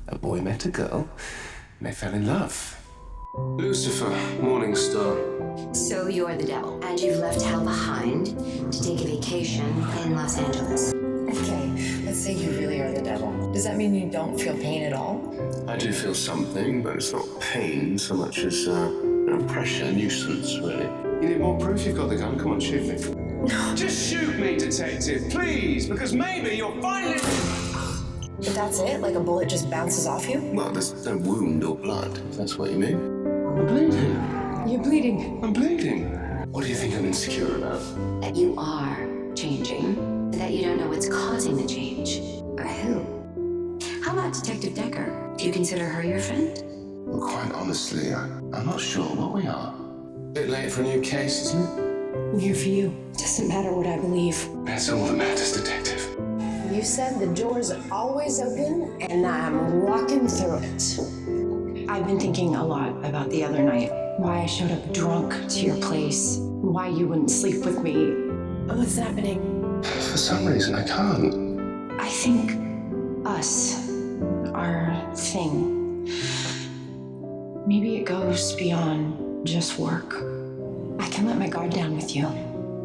A boy met a girl, and they fell in love. Lucifer, morning star. So you're the devil, and you've left hell behind to take a vacation in Los Angeles. Okay, let's say you really are the devil. Does that mean you don't feel pain at all? I do feel something, but it's not pain so much as pressure, nuisance, really. You need more proof you've got the gun? Come on, shoot me. Just shoot me, detective, please, because maybe you'll finally... But that's it? Like a bullet just bounces off you? Well, there's no wound or blood, if that's what you mean. I'm bleeding. You're bleeding. I'm bleeding. What do you think I'm insecure about? That you are changing, and that you don't know what's causing the change, or who. How about Detective Decker? Do you consider her your friend? Well, quite honestly, I'm not sure what we are. Bit late for a new case, isn't it? I'm here for you. Doesn't matter what I believe. That's all that matters, detective. You said the doors are always open, and I'm walking through it. I've been thinking a lot about the other night. Why I showed up drunk to your place. Why you wouldn't sleep with me. What's happening? For some reason, I can't. I think us, our thing, maybe it goes beyond just work. I can let my guard down with you.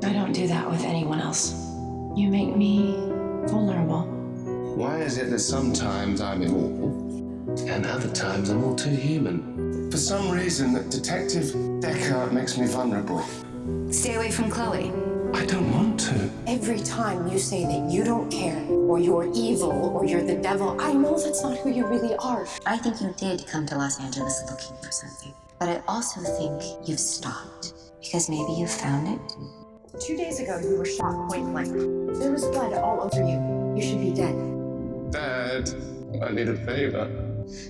I don't do that with anyone else. You make me vulnerable. Why is it that sometimes I'm immortal and other times I'm all too human? For some reason, that Detective Decker makes me vulnerable. Stay away from Chloe. I don't want to. Every time you say that you don't care, or you're evil, or you're the devil, I know that's not who you really are. I think you did come to Los Angeles looking for something. But I also think you've stopped. Because maybe you found it. 2 days ago, you were shot point blank. There was blood all over you. You should be dead. Dad, I need a favor.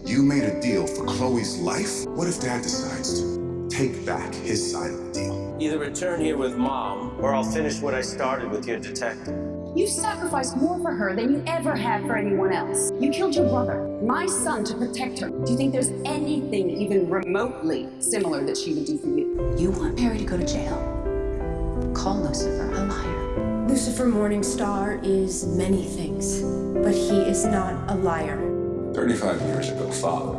You made a deal for Chloe's life? What if Dad decides to take back his side of the deal? Either return here with Mom, or I'll finish what I started with your detective. You sacrificed more for her than you ever have for anyone else. You killed your brother, my son, to protect her. Do you think there's anything even remotely similar that she would do for you? You want Perry to go to jail? Call Lucifer a liar. Lucifer Morningstar is many things, but he is not a liar. 35 years ago, Father,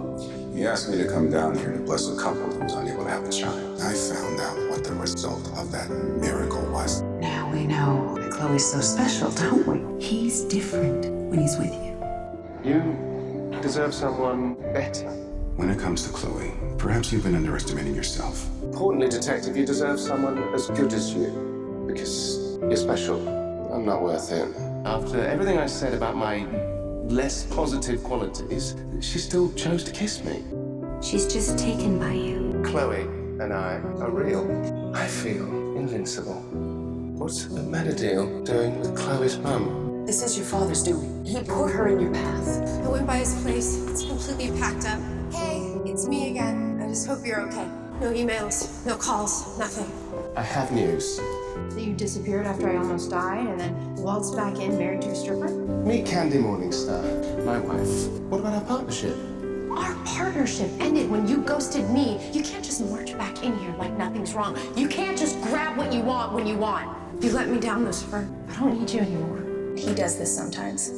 he asked me to come down here to bless a couple who was unable to have a child. I found out what the result of that miracle was. Now we know that Chloe's so special, don't we? He's different when he's with you. You deserve someone better. When it comes to Chloe, perhaps you've been underestimating yourself. Importantly, detective, you deserve someone as good as you. Because you're special. I'm not worth it. After everything I said about my less positive qualities, she still chose to kiss me. She's just taken by you. Chloe and I are real. I feel invincible. What's Menadil doing with Chloe's mum? This is your father's doing. He put her in your path. I went by his place. It's completely packed up. Hey, it's me again. I just hope you're okay. No emails, no calls, nothing. I have news. So you disappeared after I almost died and then waltzed back in married to a stripper? Meet Candy Morningstar, my wife. What about our partnership? Our partnership ended when you ghosted me. You can't just march back in here like nothing's wrong. You can't just grab what you want when you want. You let me down, Lucifer. I don't need you anymore. He does this sometimes.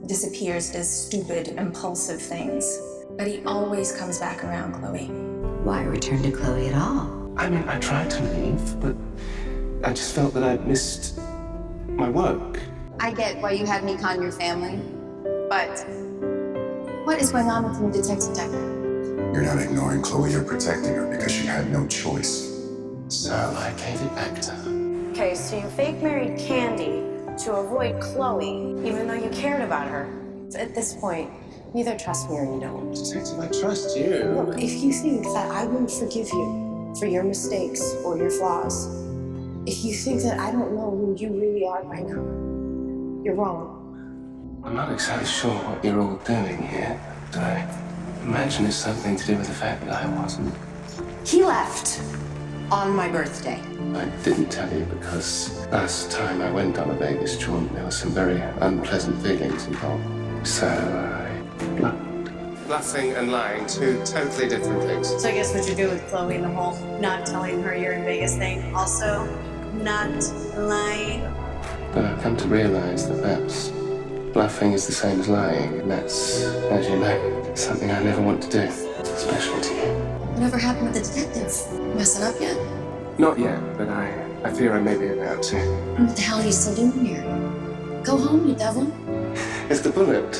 Disappears, does stupid, impulsive things. But he always comes back around, Chloe. Why return to Chloe at all? I mean, I tried to leave, but I just felt that I'd missed my work. I get why you had me con your family, but what is going on with you, Detective Decker? You're not ignoring Chloe, you're protecting her because she had no choice. So I gave it back to her. Okay, so you fake married Candy to avoid Chloe, even though you cared about her. At this point, you either trust me or you don't. Detective, I trust you. Look, if you think that I wouldn't forgive you for your mistakes or your flaws, if you think that I don't know who you really are by now, you're wrong. I'm not exactly sure what you're all doing here, but I imagine it's something to do with the fact that I wasn't. He left on my birthday. I didn't tell you because last time I went on a Vegas jaunt, there were some very unpleasant feelings involved. So I bluffed. Bluffing and lying, two totally different things. So I guess what you're doing with Chloe and the whole not telling her you're in Vegas thing, also not lying. But I've come to realize that that's Bluffing is the same as lying, and that's, as you know, something I never want to do, especially to you. Whatever happened with the detective? Messing up yet? Not yet, but I fear I may be about to. What the hell are you still doing here? Go home, you devil. It's the bullet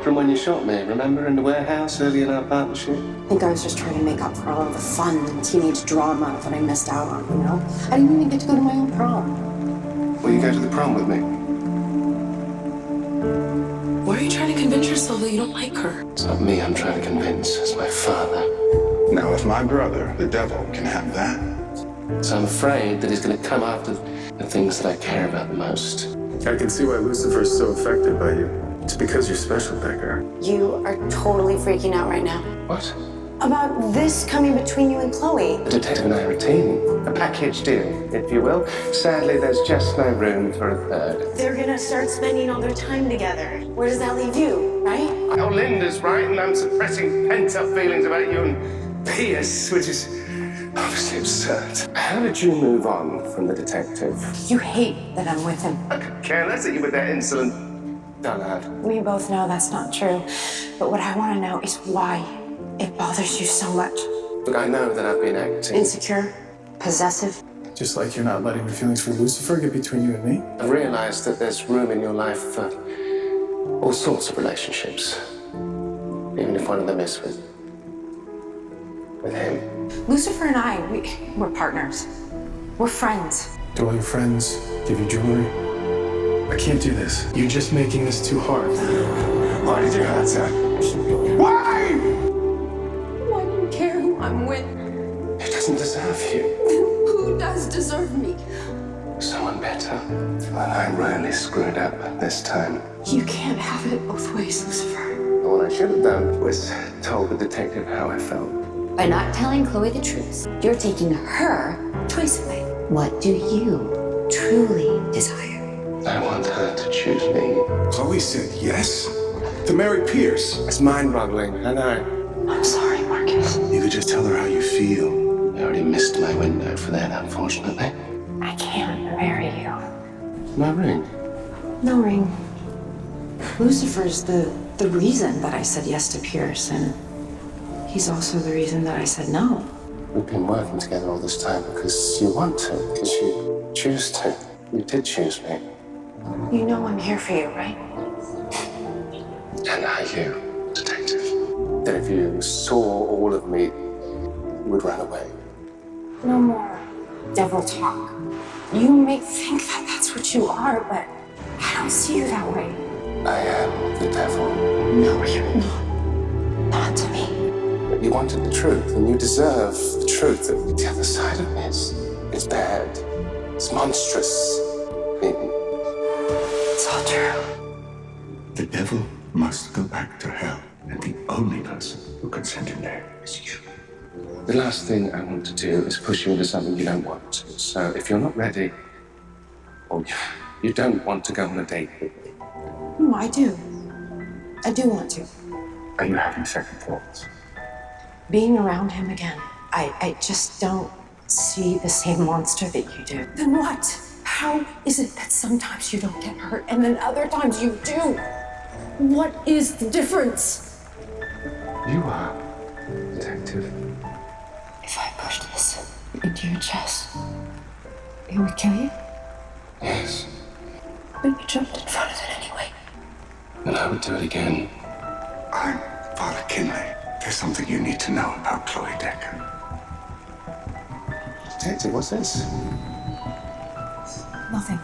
from when you shot me, remember, in the warehouse early in our partnership? I think I was just trying to make up for all of the fun and teenage drama that I missed out on, you know? I didn't even get to go to my own prom. Will you go to the prom with me? Why are you trying to convince yourself that you don't like her? It's not me I'm trying to convince, it's my father. Now, if my brother, the devil, can have that, So I'm afraid that he's going to come after the things that I care about the most. I can see why Lucifer is so affected by you. It's because you're special, Decker. You are totally freaking out right now. What? About this coming between you and Chloe. The detective and I are a team. A package deal, if you will. Sadly, there's just no room for a third. They're gonna start spending all their time together. Where does that leave you, right? Oh, Linda's right, and I'm suppressing pent-up feelings about you and Pierce, which is obviously absurd. How did you move on from the detective? You hate that I'm with him. I could care less at you with that insolent dullard. We both know that's not true. But what I want to know is why it bothers you so much. Look, I know that I've been acting. Insecure, possessive. Just like you're not letting the feelings for Lucifer get between you and me. I realize that there's room in your life for all sorts of relationships. Even if one of them is with him. Lucifer and I, we're partners. We're friends. Do all your friends give you jewelry? I can't do this. You're just making this too hard. Why did you hurt her? Why? Why do you care who I'm with? He doesn't deserve you. Who does deserve me? Someone better. And I really screwed up this time. You can't have it both ways, Lucifer. All I should have done was told the detective how I felt. By not telling Chloe the truth, you're taking her choice away. What do you truly desire? I want her to choose me. Chloe said yes to marry Pierce. It's mind-boggling, I know. I'm sorry, Marcus. You could just tell her how you feel. I already missed my window for that, unfortunately. I can't marry you. No ring. No ring. Lucifer's the reason that I said yes to Pierce, and he's also the reason that I said no. We've been working together all this time because you want to, because you choose to. You did choose me. You know I'm here for you, right? And are you, detective? That if you saw all of me, you would run away. No more devil talk. You may think that that's what you are, but I don't see you that way. I am the devil. No, you're not. Not to me. But you wanted the truth, and you deserve the truth. The other side of this, it's bad. It's monstrous. It's all true. The devil must go back to hell, and the only person who can send him there is you. The last thing I want to do is push you into something you don't want to. So if you're not ready, or you don't want to go on a date with me. No, I do. I do want to. Are you having second thoughts? Being around him again, I just don't see the same monster that you do. Then what? How is it that sometimes you don't get hurt and then other times you do? What is the difference? You are, detective. If I pushed this into your chest, it would kill you? Yes. But you jumped in front of it anyway. And I would do it again. I'm Father Kinley. There's something you need to know about Chloe Decker. Detective, what's this? Nothing.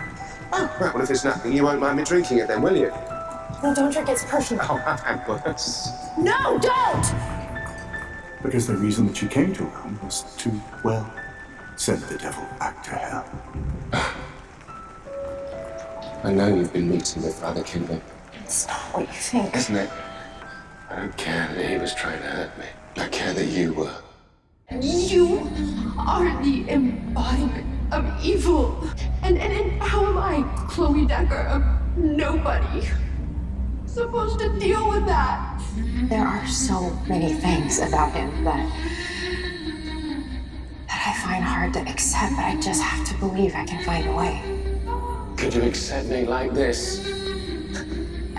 Oh, right, well, if it's nothing, you won't mind me drinking it then, will you? No, don't drink, it's personal. Oh, I'm worse. No, don't! Because the reason that you came to Rome was to, well, send the devil back to hell. I know you've been meeting with Father Kinley. It's not what you think. Isn't it? I don't care that he was trying to hurt me. I care that you were. You are the embodiment of evil. And how am I, Chloe Decker, a nobody, supposed to deal with that? There are so many things about him that I find hard to accept, but I just have to believe I can find a way. Could you accept me like this?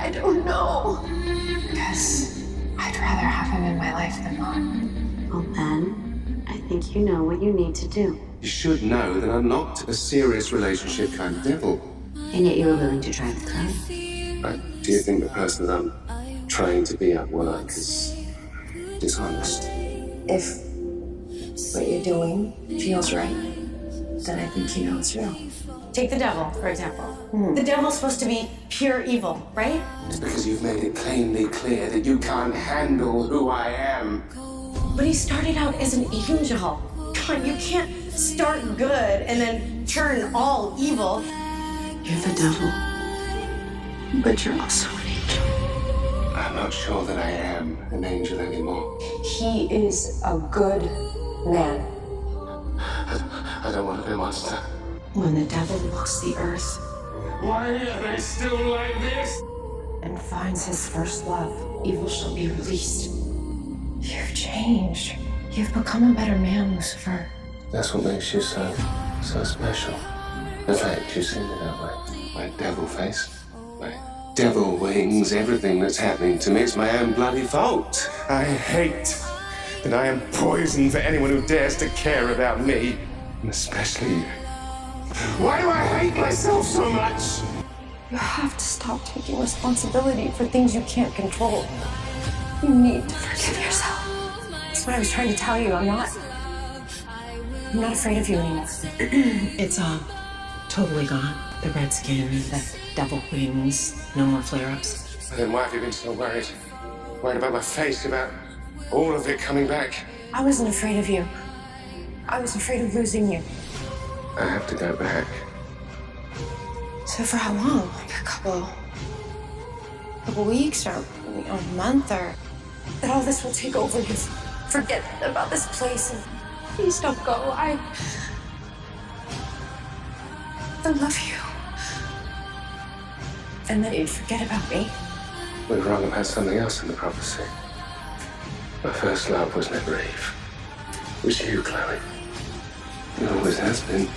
I don't know. Because I'd rather have him in my life than not. Well, then, I think you know what you need to do. You should know that I'm not a serious relationship kind of devil. And yet you were willing to try with Chloe. Do you think the person that I'm trying to be at work is dishonest? If what you're doing feels right, then I think you know it's real. Take the devil, for example. The devil's supposed to be pure evil, right? It's because you've made it plainly clear that you can't handle who I am. But he started out as an angel. Come on, you can't start good and then turn all evil. You're the devil. But you're also an angel. I'm not sure that I am an angel anymore. He is a good man. I don't want to be a monster. When the devil walks the earth Why are they still like this? and finds his first love, evil shall be released. You've changed. You've become a better man, Lucifer. That's what makes you so special. In fact, you see me that way. My devil face, my devil wings, everything that's happening to me is my own bloody fault. I hate that I am poison for anyone who dares to care about me, and especially you. Why do I hate myself so much? You have to stop taking responsibility for things you can't control. You need to forgive yourself. That's what I was trying to tell you. I'm not afraid of you anymore. It's totally gone. The red skin, the devil wings, no more flare-ups. Then why have you been so worried? Worried about my face, about all of it coming back? I wasn't afraid of you. I was afraid of losing you. I have to go back. So for how long? Like a couple weeks or a month, or that all this will take over? Just forget about this place and please don't go. I love you. And then you'd forget about me. We'd rather have had something else in the prophecy. My first love was never Eve. It was you, Chloe. It always has been.